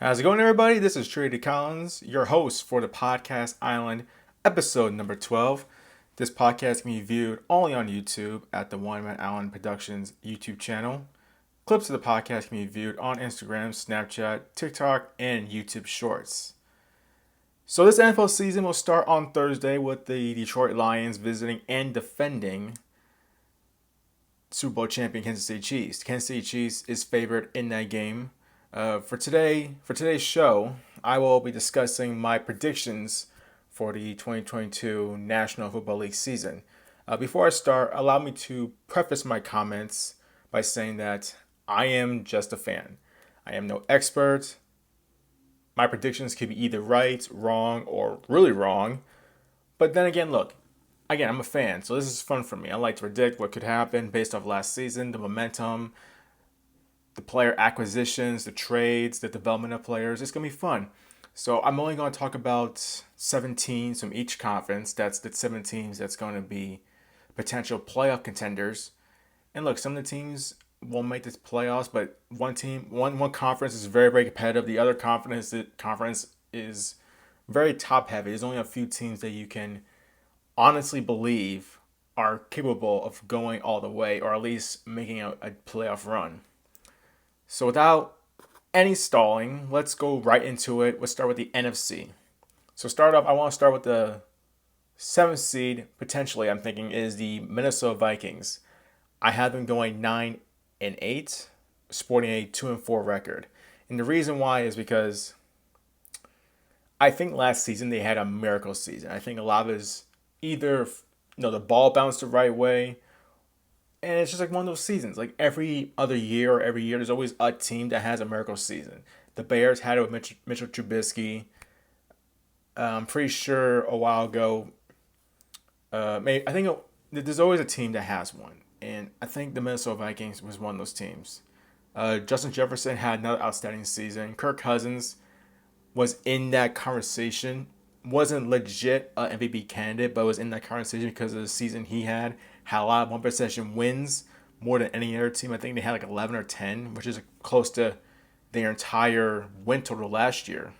How's it going, everybody? This is Trady Collins, your host for the Podcast Island, episode number 12. This podcast can be viewed only on YouTube at the One Man Island Productions YouTube channel. Clips of the podcast can be viewed on Instagram, Snapchat, TikTok, and YouTube Shorts. So this NFL season will start on Thursday with the Detroit Lions visiting and defending Super Bowl champion Kansas City Chiefs. Kansas City Chiefs is favored in that game. For today's show, I will be discussing my predictions for the 2022 National Football League season. Before I start, allow me to preface my comments by saying that I am just a fan. I am no expert. My predictions could be either right, wrong, or really wrong. But then again, look, I'm a fan, so this is fun for me. I like to predict what could happen based off last season, the momentum, the player acquisitions, the trades, the development of players. It's going to be fun. So I'm only going to talk about 7 teams from each conference. That's the 7 teams that's going to be potential playoff contenders. And look, some of the teams won't make this playoffs, but one conference is very, very competitive. The other conference is very top heavy. There's only a few teams that you can honestly believe are capable of going all the way, or at least making a playoff run. So without any stalling, let's go right into it. Let's start with the NFC. So I want to start with the 7th seed, potentially, I'm thinking, is the Minnesota Vikings. I have them going 9-8, sporting a 2-4 record. And the reason why is because I think last season they had a miracle season. I think a lot of it is either the ball bounced the right way, and it's just like one of those seasons. Like every other year or every year, there's always a team that has a miracle season. The Bears had it with Mitchell Trubisky. I'm pretty sure a while ago. There's always a team that has one, and I think the Minnesota Vikings was one of those teams. Justin Jefferson had another outstanding season. Kirk Cousins was in that conversation. Wasn't legit an MVP candidate, but was in that conversation because of the season he had a lot of one possession wins, more than any other team. I think they had like 11 or 10, which is close to their entire win total last year.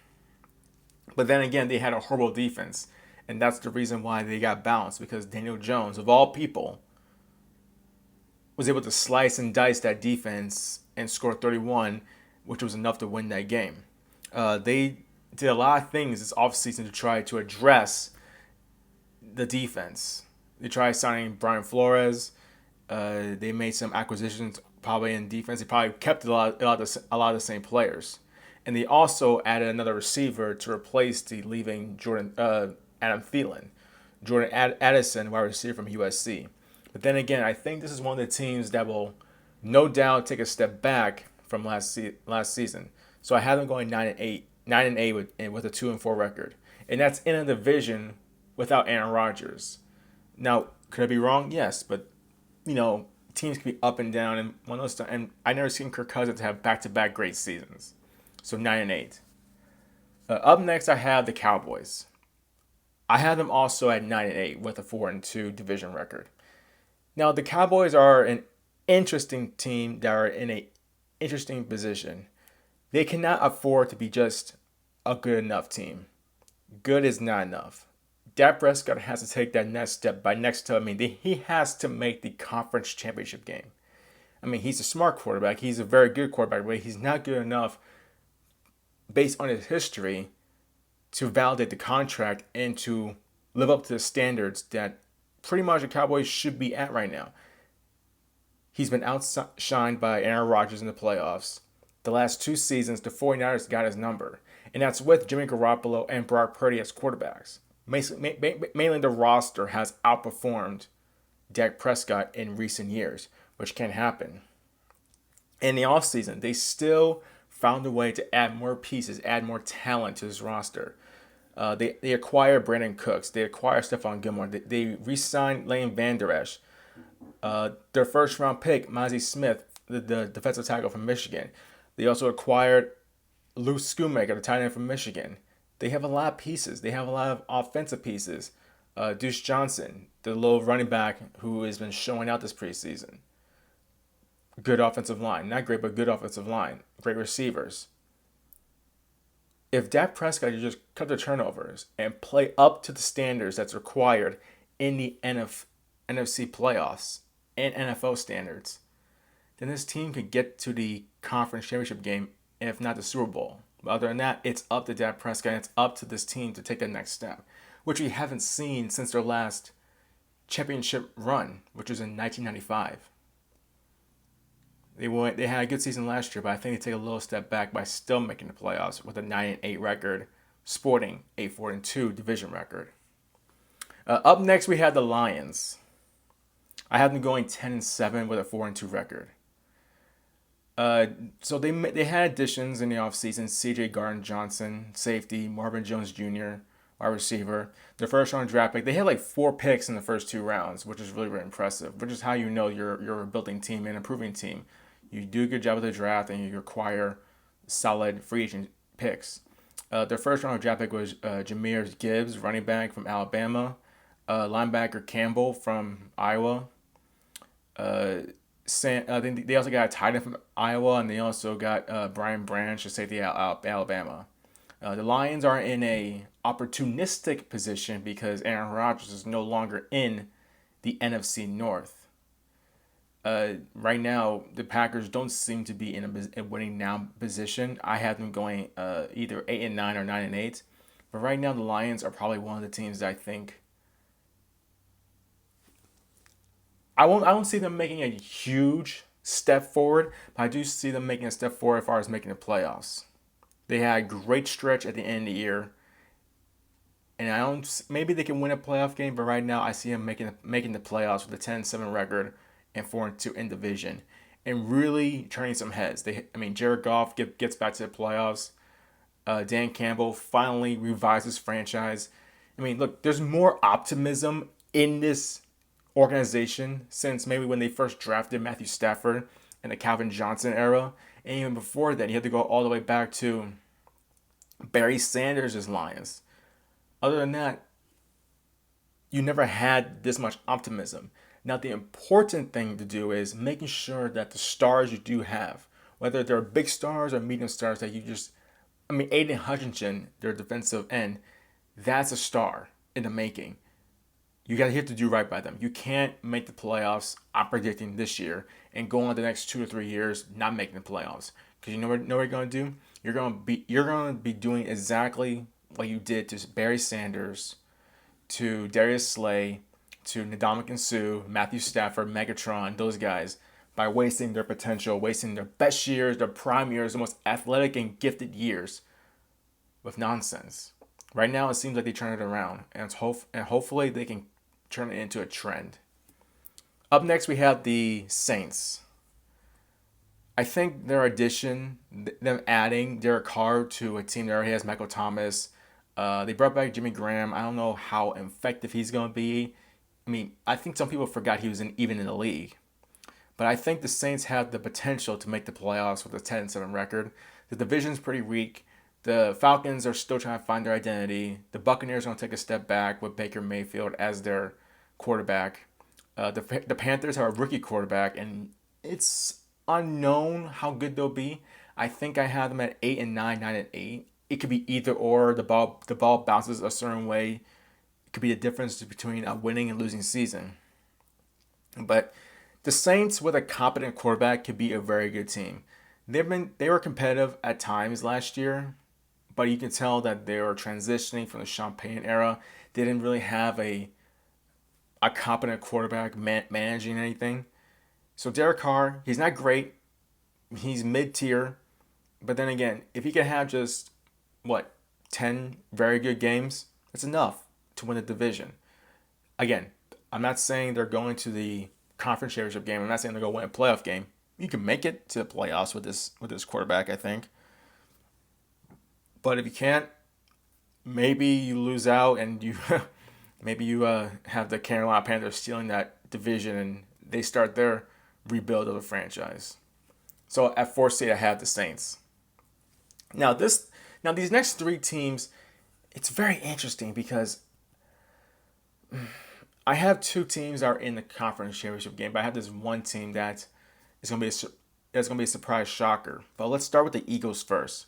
But then again, they had a horrible defense, and that's the reason why they got bounced, because Daniel Jones, of all people, was able to slice and dice that defense and score 31, which was enough to win that game. They did a lot of things this offseason to try to address the defense. They tried signing Brian Flores. They made some acquisitions probably in defense. They probably kept a lot of the same players. And they also added another receiver to replace the leaving Adam Thielen. Jordan Addison, wide receiver from USC. But then again, I think this is one of the teams that will no doubt take a step back from last season. So I have them going 9-8 with a 2-4 record. And that's in a division without Aaron Rodgers. Now, could I be wrong? Yes, but teams can be up and down, and one of those. And I never seen Kirk Cousins have back-to-back great seasons. So 9-8. Up next, I have the Cowboys. I have them also at 9-8 with a 4-2 division record. Now, the Cowboys are an interesting team that are in an interesting position. They cannot afford to be just a good enough team. Good is not enough. Dak Prescott has to take that next step. He has to make the conference championship game. He's a smart quarterback. He's a very good quarterback, but he's not good enough based on his history to validate the contract and to live up to the standards that pretty much the Cowboys should be at right now. He's been outshined by Aaron Rodgers in the playoffs. The last 2 seasons, the 49ers got his number, and that's with Jimmy Garoppolo and Brock Purdy as quarterbacks. Mainly the roster has outperformed Dak Prescott in recent years, which can happen. In the offseason, they still found a way to add more pieces, add more talent to this roster. They acquired Brandon Cooks. They acquired Stephon Gilmore. They re-signed Leighton Vander Esch. Their first-round pick, Mazi Smith, the defensive tackle from Michigan. They also acquired Luke Schoonmaker, the tight end from Michigan. They have a lot of pieces. They have a lot of offensive pieces. Deuce Johnson, the little running back who has been showing out this preseason. Good offensive line. Not great, but good offensive line. Great receivers. If Dak Prescott just cut the turnovers and play up to the standards that's required in the NFC playoffs and NFL standards, then this team could get to the conference championship game, if not the Super Bowl. But other than that, it's up to Dak Prescott. And it's up to this team to take the next step, which we haven't seen since their last championship run, which was in 1995. They had a good season last year, but I think they take a little step back by still making the playoffs with a 9-8 record, sporting a 4-2 division record. Up next, we had the Lions. I have them going 10-7 with a 4-2 record. So they had additions in the offseason: C.J. Gardner-Johnson, safety; Marvin Jones Jr., wide receiver. Their first round draft pick. They had like 4 picks in the first 2 rounds, which is really, really impressive. Which is how you know you're a building team and improving team. You do a good job with the draft and you acquire solid free agent picks. Their first round draft pick was Jahmyr Gibbs, running back from Alabama; linebacker Campbell from Iowa. They also got a tight end from Iowa, and they also got Brian Branch, a safety out Alabama. The Lions are in a opportunistic position because Aaron Rodgers is no longer in the NFC North. Right now, the Packers don't seem to be in a winning now position. I have them going either 8-9 or 9-8. But right now, the Lions are probably one of the teams that I think I won't see them making a huge step forward, but I do see them making a step forward as far as making the playoffs. They had a great stretch at the end of the year, and maybe they can win a playoff game, but right now I see them making the playoffs with a 10-7 record and 4-2 in division, and really turning some heads. Jared Goff gets back to the playoffs. Dan Campbell finally revives his franchise. Look, there's more optimism in this organization since maybe when they first drafted Matthew Stafford in the Calvin Johnson era. And even before that, you had to go all the way back to Barry Sanders' Lions. Other than that, you never had this much optimism. Now, the important thing to do is making sure that the stars you do have, whether they're big stars or medium stars, that you just, Aiden Hutchinson, their defensive end, that's a star in the making. You have to do right by them. You can't make the playoffs, I'm predicting this year, and go on the next 2 or 3 years not making the playoffs. Because you know what you're going to do? You're going to be doing exactly what you did to Barry Sanders, to Darius Slay, to Ndamukong Suh, Matthew Stafford, Megatron, those guys, by wasting their potential, wasting their best years, their prime years, the most athletic and gifted years with nonsense. Right now, it seems like they turn it around, and hopefully they can turn it into a trend. Up next, we have the Saints. I think their addition, them adding Derek Carr to a team that already has Michael Thomas, they brought back Jimmy Graham. I don't know how effective he's going to be. I think some people forgot he was even in the league. But I think the Saints have the potential to make the playoffs with a 10-7 record. The division's pretty weak. The Falcons are still trying to find their identity. The Buccaneers are going to take a step back with Baker Mayfield as their quarterback. The Panthers have a rookie quarterback, and it's unknown how good they'll be. I think I have them at 8-9, 9-8. It could be either or. The ball bounces a certain way. It could be the difference between a winning and losing season. But the Saints with a competent quarterback could be a very good team. They were competitive at times last year, but you can tell that they were transitioning from the Champagne era. They didn't really have a competent quarterback managing anything. So Derek Carr, he's not great. He's mid-tier. But then again, if he can have just, 10 very good games, that's enough to win the division. Again, I'm not saying they're going to the conference championship game. I'm not saying they're going to win a playoff game. You can make it to the playoffs with this quarterback, I think. But if you can't, maybe you lose out and you maybe you have the Carolina Panthers stealing that division and they start their rebuild of the franchise. So at 4th seed, I have the Saints. Now these next 3 teams, it's very interesting because I have 2 teams that are in the conference championship game, but I have this one team that is going to be a surprise shocker. But let's start with the Eagles first.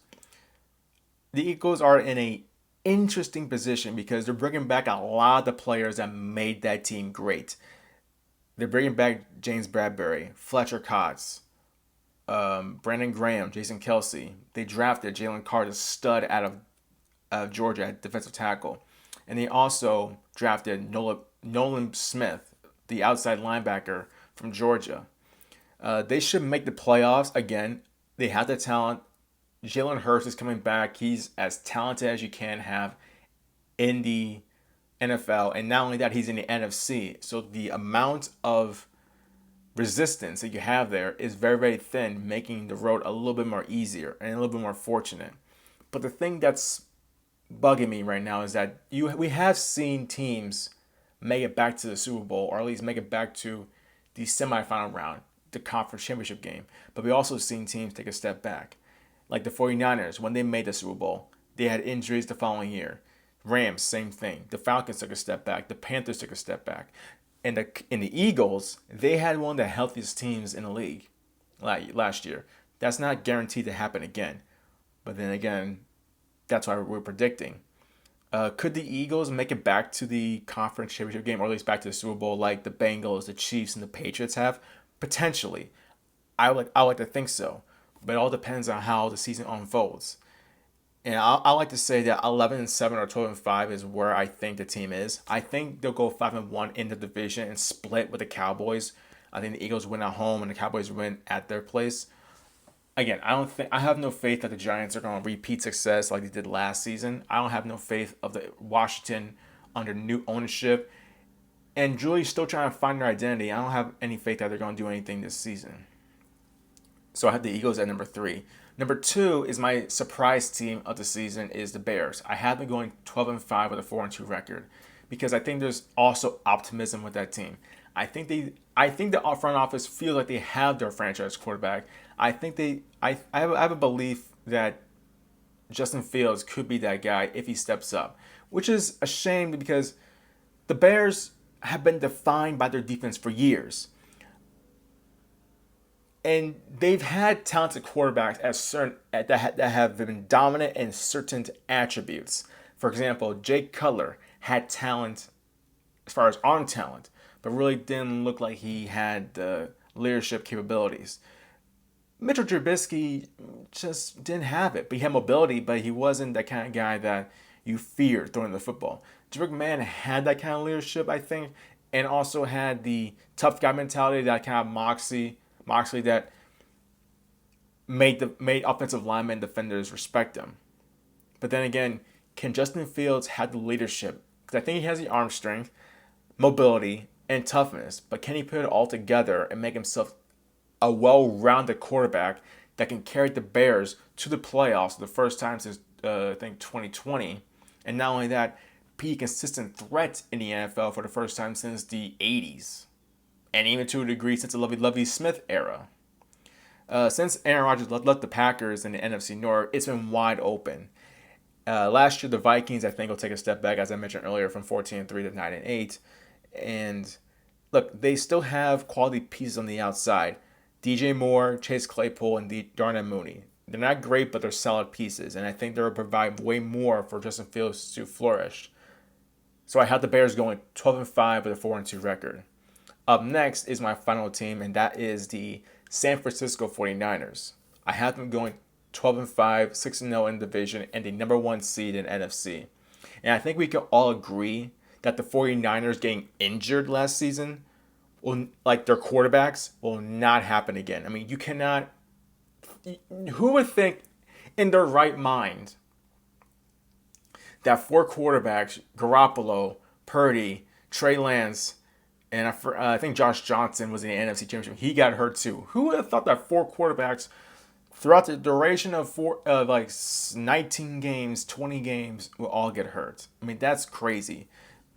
the Eagles are in a interesting position because they're bringing back a lot of the players that made that team great. They're bringing back James Bradbury, Fletcher Cox, Brandon Graham, Jason Kelsey. They drafted Jalen Carter, the stud out of Georgia at defensive tackle. And they also drafted Nolan Smith, the outside linebacker from Georgia. They should make the playoffs again. They have the talent. Jalen Hurts is coming back. He's as talented as you can have in the NFL. And not only that, he's in the NFC. So the amount of resistance that you have there is very, very thin, making the road a little bit more easier and a little bit more fortunate. But the thing that's bugging me right now is that we have seen teams make it back to the Super Bowl, or at least make it back to the semifinal round, the conference championship game. But we also seen teams take a step back. Like the 49ers, when they made the Super Bowl, they had injuries the following year. Rams, same thing. The Falcons took a step back. The Panthers took a step back. And the Eagles, they had one of the healthiest teams in the league last year. That's not guaranteed to happen again. But then again, that's why we're predicting. Could the Eagles make it back to the conference championship game, or at least back to the Super Bowl, like the Bengals, the Chiefs, and the Patriots have? Potentially. I would like to think so. But it all depends on how the season unfolds. And I like to say that 11-7 or 12-5 is where I think the team is. I think they'll go 5-1 in the division and split with the Cowboys. I think the Eagles win at home and the Cowboys win at their place. Again, I have no faith that the Giants are going to repeat success like they did last season. I don't have no faith of the Washington under new ownership. And Julie's still trying to find their identity. I don't have any faith that they're going to do anything this season. So I have the Eagles at number 3. Number 2 is my surprise team of the season is the Bears. I have them going 12-5 with a 4-2 record because I think there's also optimism with that team. I think the front office feels like they have their franchise quarterback. I have a belief that Justin Fields could be that guy if he steps up, which is a shame because the Bears have been defined by their defense for years. And they've had talented quarterbacks that have been dominant in certain attributes. For example, Jake Cutler had talent as far as arm talent, but really didn't look like he had the leadership capabilities. Mitchell Trubisky just didn't have it. But he had mobility, but he wasn't that kind of guy that you feared throwing the football. Jim McMahon had that kind of leadership, I think, and also had the tough guy mentality, that kind of moxie that made offensive linemen and defenders respect him. But then again, can Justin Fields have the leadership? Because I think he has the arm strength, mobility, and toughness. But can he put it all together and make himself a well-rounded quarterback that can carry the Bears to the playoffs for the first time since, I think, 2020? And not only that, be a consistent threat in the NFL for the first time since the 80s. And even to a degree since the Lovie Smith era. Since Aaron Rodgers left the Packers in the NFC North, it's been wide open. Last year, the Vikings, I think, will take a step back, as I mentioned earlier, from 14-3 to 9-8. And look, they still have quality pieces on the outside. DJ Moore, Chase Claypool, and Darnell Mooney. They're not great, but they're solid pieces. And I think they'll provide way more for Justin Fields to flourish. So I have the Bears going 12-5 with a 4-2 record. Up next is my final team, and that is the San Francisco 49ers. I have them going 12-5, 6-0 in the division, and the number 1 seed in NFC. And I think we can all agree that the 49ers getting injured last season, like their quarterbacks, will not happen again. I mean, you cannot... Who would think in their right mind that 4 quarterbacks, Garoppolo, Purdy, Trey Lance, and I think Josh Johnson was in the NFC Championship. He got hurt too. Who would have thought that 4 quarterbacks throughout the duration of 19 games, 20 games will all get hurt? I mean, that's crazy.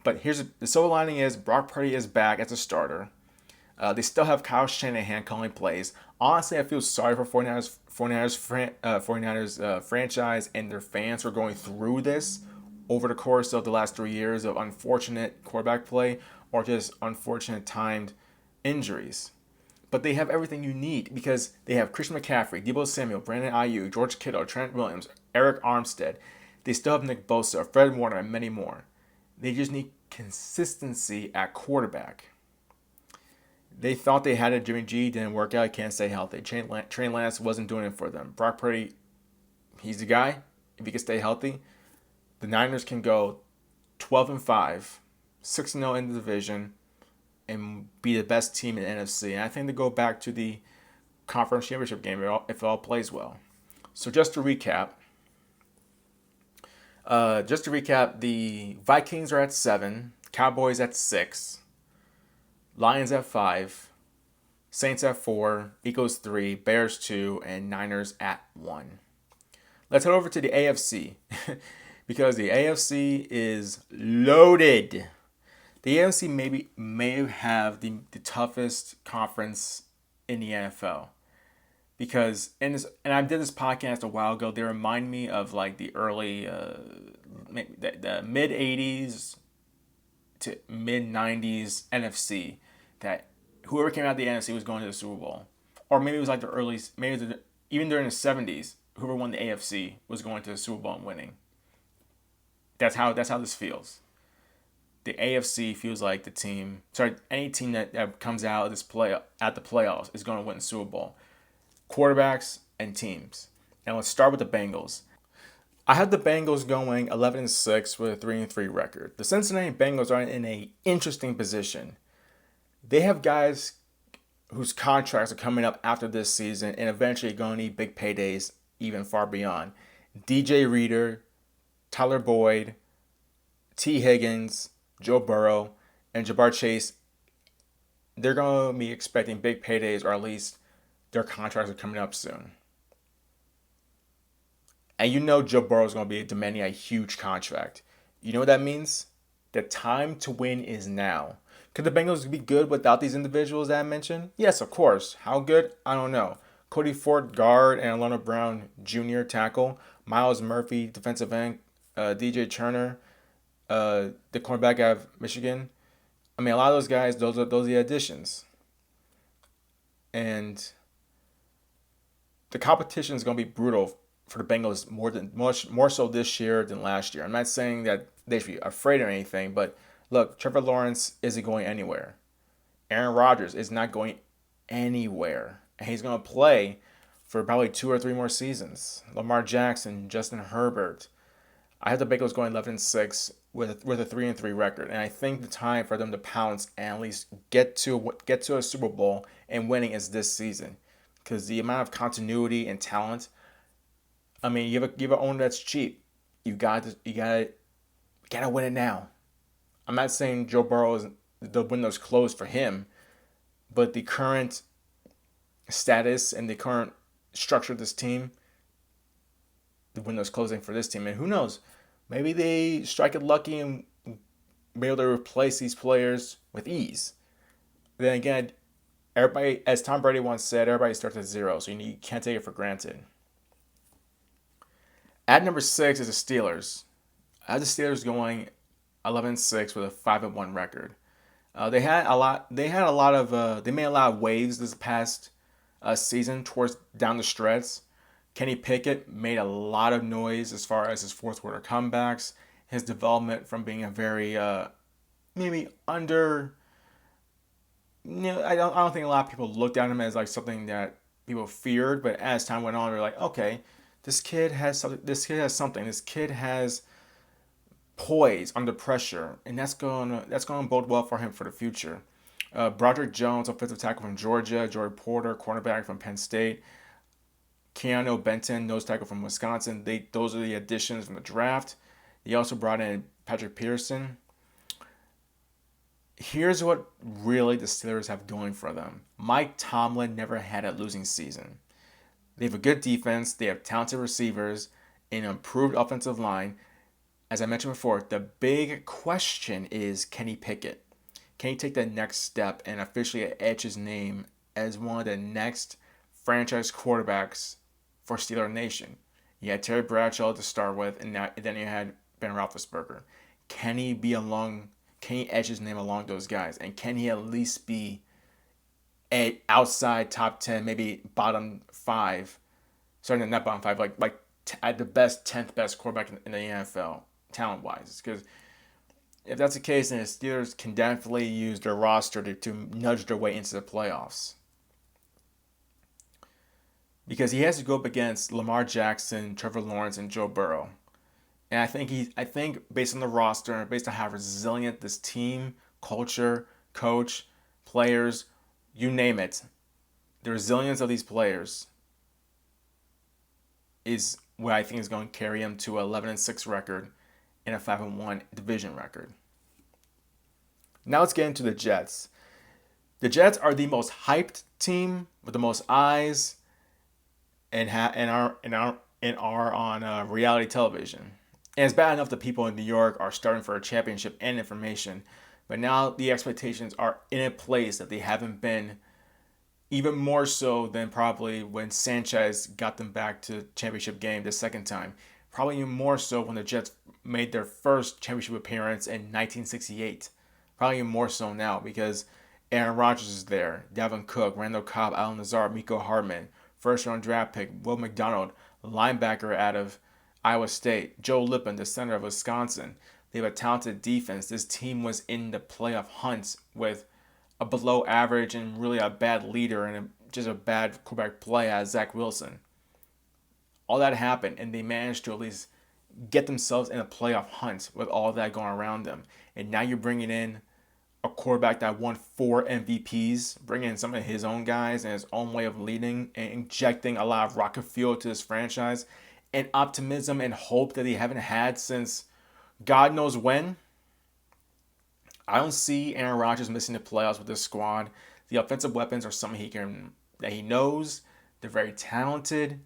But here's the silver lining is Brock Purdy is back as a starter. They still have Kyle Shanahan calling plays. Honestly, I feel sorry for 49ers franchise and their fans who are going through this over the course of the last 3 years of unfortunate quarterback play or just unfortunate timed injuries. But they have everything you need because they have Christian McCaffrey, Deebo Samuel, Brandon Ayuk, George Kittle, Trent Williams, Eric Armstead. They still have Nick Bosa, Fred Warner, and many more. They just need consistency at quarterback. They thought they had it. Jimmy G didn't work out. He can't stay healthy. Trey Lance wasn't doing it for them. Brock Purdy, he's the guy. If he can stay healthy, the Niners can go 12-5, 6-0 in the division, and be the best team in the NFC. And I think they go back to the conference championship game if it all plays well. So just to recap, the Vikings are at 7, Cowboys at 6, Lions at 5, Saints at 4, Eagles 3, Bears 2, and Niners at 1. Let's head over to the AFC because the AFC is loaded. The AFC may have the toughest conference in the NFL because and I did this podcast a while ago. They remind me of like the early the mid '80s to mid '90s NFC that whoever came out of the NFC was going to the Super Bowl, or maybe it was like the early even during the '70s. Whoever won the AFC was going to the Super Bowl and winning. That's how this feels. The AFC feels like any team that comes out of the playoffs is going to win the Super Bowl. Quarterbacks and teams. And let's start with the Bengals. I had the Bengals going 11-6 with a 3-3 record. The Cincinnati Bengals are in an interesting position. They have guys whose contracts are coming up after this season and eventually going to need big paydays even far beyond. DJ Reader, Tyler Boyd, T. Higgins, Joe Burrow, and Ja'Marr Chase, they're going to be expecting big paydays, or at least their contracts are coming up soon. And you know Joe Burrow is going to be demanding a huge contract. You know what that means? The time to win is now. Could the Bengals be good without these individuals that I mentioned? Yes, of course. How good? I don't know. Cody Ford, guard, and Orlando Brown, Jr., tackle. Myles Murphy, defensive end. DJ Turner, the cornerback out of Michigan. I mean, a lot of those guys, those are the additions. And the competition is going to be brutal for the Bengals more so this year than last year. I'm not saying that they should be afraid or anything, but look, Trevor Lawrence isn't going anywhere. Aaron Rodgers is not going anywhere. And he's going to play for probably 2 or 3 more seasons. Lamar Jackson, Justin Herbert. I have the Bengals going 11-6 with a 3-3 record, and I think the time for them to pounce and at least get to a Super Bowl and winning is this season, because the amount of continuity and talent. I mean, you have an owner that's cheap. You gotta win it now. I'm not saying Joe Burrow the window's closed for him, but the current status and the current structure of this team, the window's closing for this team. And who knows? Maybe they strike it lucky and be able to replace these players with ease. Then again, everybody, as Tom Brady once said, everybody starts at 0, so you can't take it for granted. At number 6 is the Steelers. I have the Steelers going 11-6 with a 5-1 record. They made a lot of waves this past season towards down the stretch. Kenny Pickett made a lot of noise as far as his fourth quarter comebacks, his development from being a very maybe under. I don't think a lot of people looked at him as like something that people feared, but as time went on, they're like, okay, this kid has something. This kid has poise under pressure, and that's going to bode well for him for the future. Broderick Jones, offensive tackle from Georgia, Joey Porter, cornerback from Penn State, Keanu Benton, nose tackle from Wisconsin. Those are the additions from the draft. He also brought in Patrick Peterson. Here's what really the Steelers have going for them. Mike Tomlin never had a losing season. They have a good defense. They have talented receivers, an improved offensive line. As I mentioned before, the big question is Kenny Pickett. Can he take the next step and officially etch his name as one of the next franchise quarterbacks for Steeler Nation? You had Terry Bradshaw to start with, and then you had Ben Roethlisberger. Can he etch his name along those guys? And can he at least be a outside top 10, maybe bottom five. Sorry, not bottom five, at the best 10th best quarterback in the NFL talent wise. Because if that's the case, then the Steelers can definitely use their roster to nudge their way into the playoffs. Because he has to go up against Lamar Jackson, Trevor Lawrence, and Joe Burrow. And I think based on the roster, based on how resilient this team, culture, coach, players, you name it, the resilience of these players is what I think is going to carry him to an 11-6 record and a 5-1 division record. Now let's get into the Jets. The Jets are the most hyped team with the most eyes and are on reality television. And it's bad enough that people in New York are starting for a championship and information, but now the expectations are in a place that they haven't been, even more so than probably when Sanchez got them back to championship game the second time. Probably even more so when the Jets made their first championship appearance in 1968. Probably even more so now because Aaron Rodgers is there, Dalvin Cook, Randall Cobb, Allen Lazard, Mecole Hardman, first round draft pick, Will McDonald, linebacker out of Iowa State, Joe Lippin, the center of Wisconsin. They have a talented defense. This team was in the playoff hunt with a below average and really a bad leader and just a bad quarterback play as Zach Wilson. All that happened, and they managed to at least get themselves in a playoff hunt with all that going around them. And now you're bringing in a quarterback that won 4 MVPs, bringing in some of his own guys and his own way of leading and injecting a lot of rocket fuel to this franchise and optimism and hope that they haven't had since God knows when. I don't see Aaron Rodgers missing the playoffs with this squad. The offensive weapons are something that he knows. They're very talented.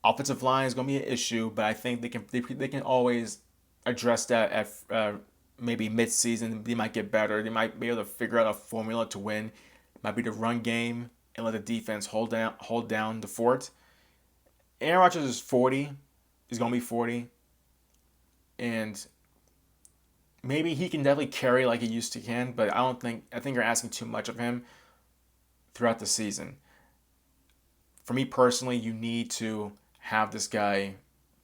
Offensive line is going to be an issue, but I think they can always address that at maybe mid-season. They might get better. They might be able to figure out a formula to win. It might be the run game and let the defense hold down the fort. Aaron Rodgers is 40. He's going to be 40. And maybe he can definitely carry like he used to can, but I think you're asking too much of him throughout the season. For me personally, you need to have this guy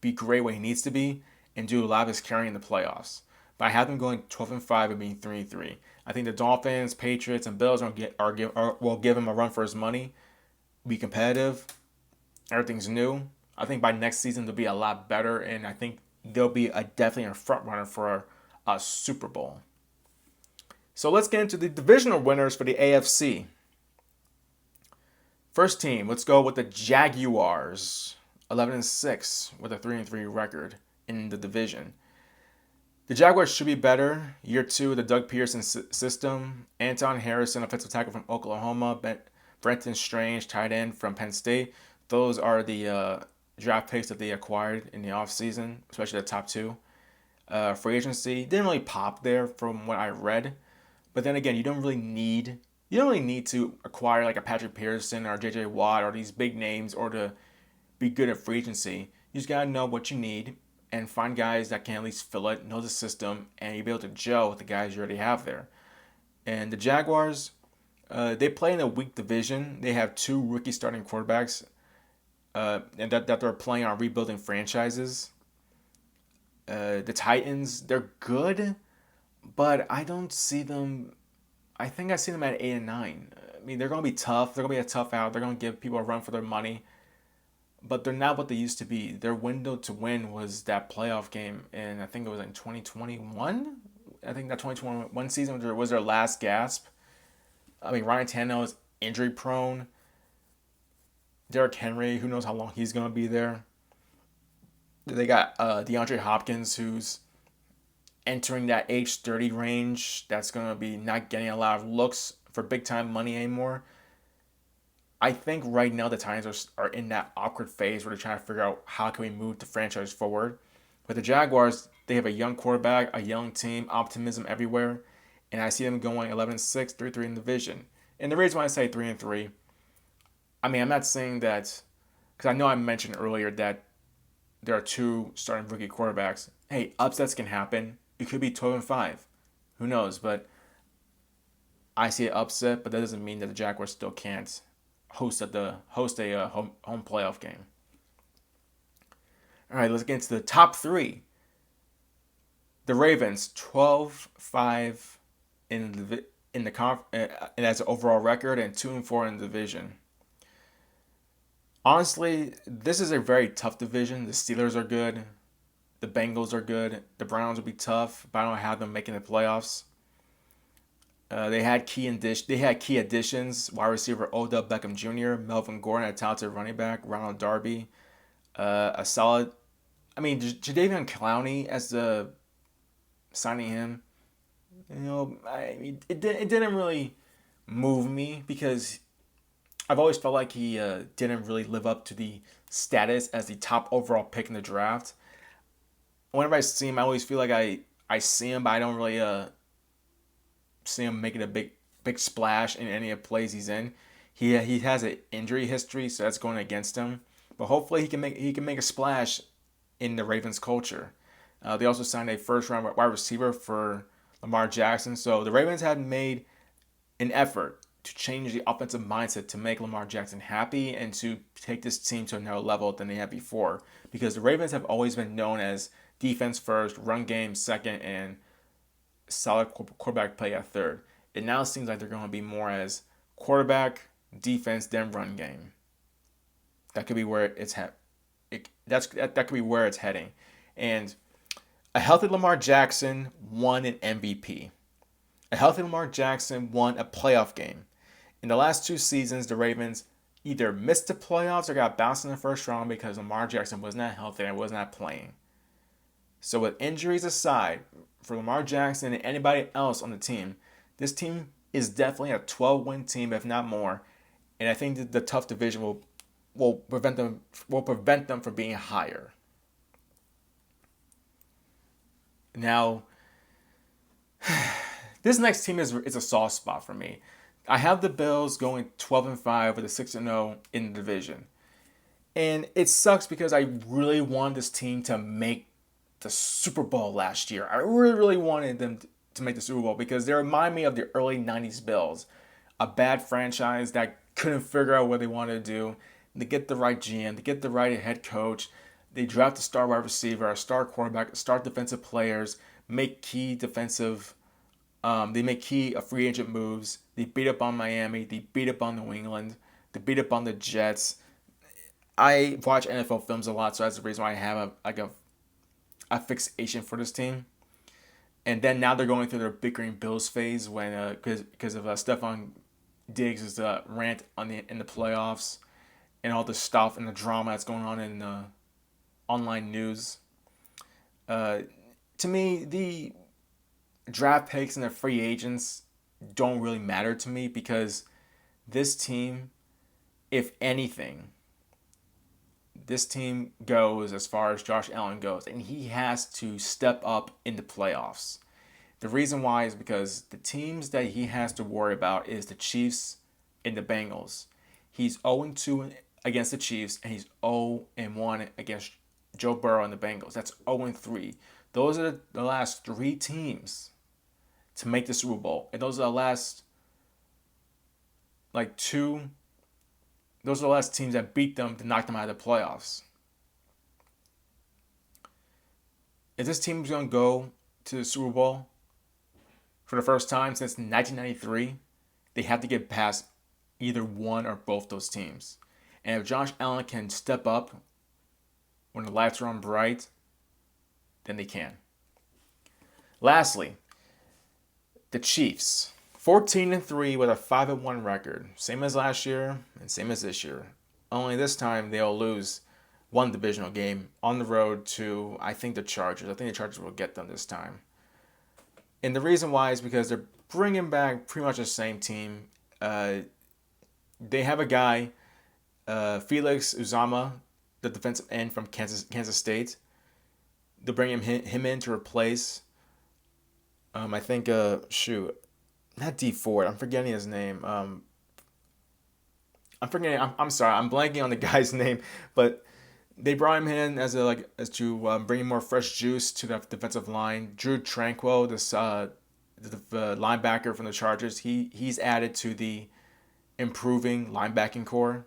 be great when he needs to be and do a lot of his carrying in the playoffs. But I have them going 12-5 and being 3-3. I think the Dolphins, Patriots, and Bills will give him a run for his money, be competitive. Everything's new. I think by next season they'll be a lot better, and I think they'll be definitely a front runner for a Super Bowl. So let's get into the divisional winners for the AFC. First team, let's go with the Jaguars, 11-6 with a 3-3 record in the division. The Jaguars should be better. Year 2 of the Doug Pearson system. Anton Harrison, offensive tackle from Oklahoma. Brenton Strange, tight end from Penn State. Those are the draft picks that they acquired in the offseason, especially the top 2. Free agency didn't really pop there from what I read. But then again, you don't really need to acquire like a Patrick Peterson or J.J. Watt or these big names or to be good at free agency. You just got to know what you need and find guys that can at least fill it, know the system, and you'll be able to gel with the guys you already have there. And the Jaguars, they play in a weak division. They have 2 rookie starting quarterbacks and that they're playing on rebuilding franchises. The Titans, they're good, but I don't see them. I think I see them at 8-9. I mean, they're going to be tough. They're going to be a tough out. They're going to give people a run for their money. But they're not what they used to be. Their window to win was that playoff game, and I think it was in 2021. I think that 2021 season was their last gasp. I mean, Ryan Tannehill is injury prone. Derrick Henry, who knows how long he's going to be there. They got DeAndre Hopkins, who's entering that age 30 range. That's going to be not getting a lot of looks for big-time money anymore. I think right now the Titans are in that awkward phase where they're trying to figure out how can we move the franchise forward. With the Jaguars, they have a young quarterback, a young team, optimism everywhere, and I see them going 11-6, 3-3 in the division. And the reason why I say 3-3, I mean, I'm not saying that, because I know I mentioned earlier that there are 2 starting rookie quarterbacks. Hey, upsets can happen. It could be 12-5. Who knows? But I see an upset, but that doesn't mean that the Jaguars still can't host a home playoff game. All right, let's get into the top three. The Ravens 12-5 in the and as an overall record, and 2-4 in the division. Honestly, this is a very tough division. The Steelers are good. The Bengals are good. The Browns will be tough, but I don't have them making the playoffs. They had key additions: wide receiver Odell Beckham Jr., Melvin Gordon, a talented running back, Ronald Darby, a solid. I mean, Jadeveon Clowney as the signing him. It didn't really move me because I've always felt like he didn't really live up to the status as the top overall pick in the draft. Whenever I see him, I always feel like I see him, but I don't really see him making a big splash in any of the plays he's in. He has an injury history, so that's going against him. But hopefully he can make a splash in the Ravens culture. They also signed a first round wide receiver for Lamar Jackson. So the Ravens had made an effort to change the offensive mindset to make Lamar Jackson happy and to take this team to another level than they had before. Because the Ravens have always been known as defense first, run game second, and solid quarterback play at third. It now seems like they're going to be more as quarterback, defense, then run game. That could be where that could be where it's heading. And a healthy Lamar Jackson won an MVP. A healthy Lamar Jackson won a playoff game. In the last 2 seasons, the Ravens either missed the playoffs or got bounced in the first round because Lamar Jackson was not healthy and was not playing. So with injuries aside, for Lamar Jackson and anybody else on the team, this team is definitely a 12-win team, if not more. And I think that the tough division will prevent them from being higher. Now, this next team is a soft spot for me. I have the Bills going 12-5 with a 6-0 in the division. And it sucks because I really wanted this team to make the Super Bowl last year. I really, really wanted them to make the Super Bowl because they remind me of the early 90s Bills. A bad franchise that couldn't figure out what they wanted to do. They get the right GM, they get the right head coach. They draft a star wide receiver, a star quarterback, star defensive players, make key defensive they make key free agent moves. They beat up on Miami. They beat up on New England. They beat up on the Jets. I watch NFL films a lot, so that's the reason why I have a fixation for this team. And then now they're going through their bickering Bills phase when because of Stephon Diggs' rant in the playoffs and all the stuff and the drama that's going on in online news. To me, the draft picks and the free agents don't really matter to me because this team, if anything, this team goes as far as Josh Allen goes, and he has to step up in the playoffs. The reason why is because the teams that he has to worry about is the Chiefs and the Bengals. He's 0-2 against the Chiefs, and he's 0-1 against Joe Burrow and the Bengals. That's 0-3. Those are the last 3 teams to make the Super Bowl. And those are the last those are the last teams that beat them to knock them out of the playoffs. If this team is going to go to the Super Bowl for the first time since 1993, they have to get past either one or both those teams. And if Josh Allen can step up when the lights are on bright, then they can. Lastly, the Chiefs. 14-3 with a 5-1 record. Same as last year and same as this year. Only this time they'll lose one divisional game on the road to, I think, the Chargers. I think the Chargers will get them this time. And the reason why is because they're bringing back pretty much the same team. They have a guy, Felix Uzama, the defensive end from Kansas State. They're bringing him in to replace, I think, not D Ford. I'm forgetting his name. I'm sorry. I'm blanking on the guy's name, but they brought him in as to bring more fresh juice to the defensive line. Drew Tranquill, this the linebacker from the Chargers. He's added to the improving linebacking core.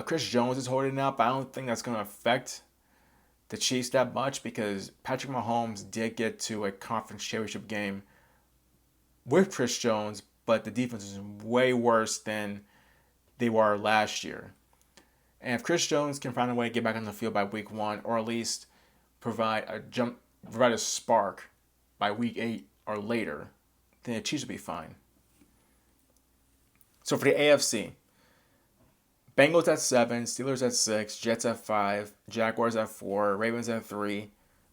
Chris Jones is holding out, but I don't think that's going to affect the Chiefs that much because Patrick Mahomes did get to a conference championship game with Chris Jones, but the defense is way worse than they were last year. And if Chris Jones can find a way to get back on the field by week 1, or at least provide a spark by week 8 or later, then the Chiefs will be fine. So for the AFC, Bengals at 7, Steelers at 6, Jets at 5, Jaguars at 4, Ravens at 3,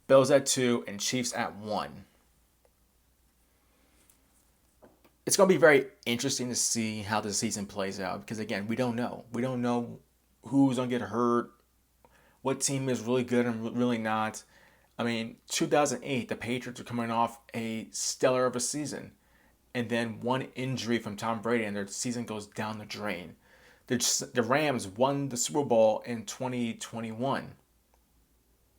Bills at 2, and Chiefs at 1. It's going to be very interesting to see how the season plays out because, again, we don't know. We don't know who's going to get hurt, what team is really good and really not. I mean, 2008, the Patriots were coming off a stellar of a season. And then one injury from Tom Brady and their season goes down the drain. The Rams won the Super Bowl in 2021.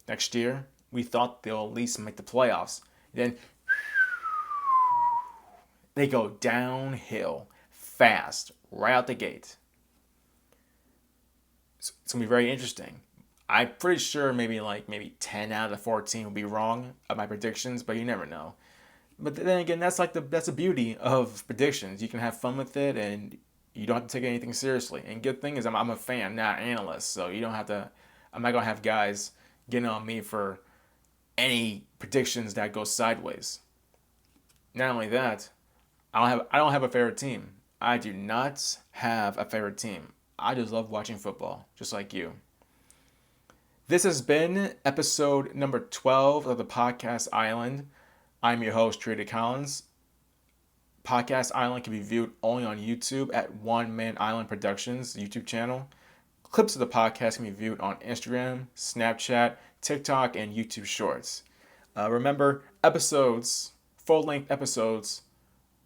Next year, we thought they'll at least make the playoffs. Then they go downhill fast, right out the gate. It's going to be very interesting. I'm pretty sure maybe 10 out of the 14 will be wrong of my predictions, but you never know. But then again, that's the beauty of predictions. You can have fun with it, and you don't have to take anything seriously. And good thing is I'm a fan, not an analyst, so you don't have to. I'm not gonna have guys getting on me for any predictions that go sideways. Not only that, I don't have a favorite team. I do not have a favorite team. I just love watching football, just like you. This has been episode number 12 of the Podcast Island. I'm your host, Trey Collins. Podcast Island can be viewed only on YouTube at One Man Island Productions YouTube channel. Clips of the podcast can be viewed on Instagram, Snapchat, TikTok, and YouTube Shorts. Remember, full-length episodes,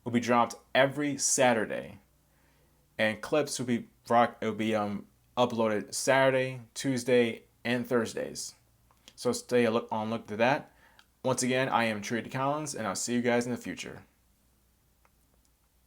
will be dropped every Saturday, and clips will be uploaded Saturday, Tuesday, and Thursdays. So stay on look to that. Once again, I am Trey Collins, and I'll see you guys in the future.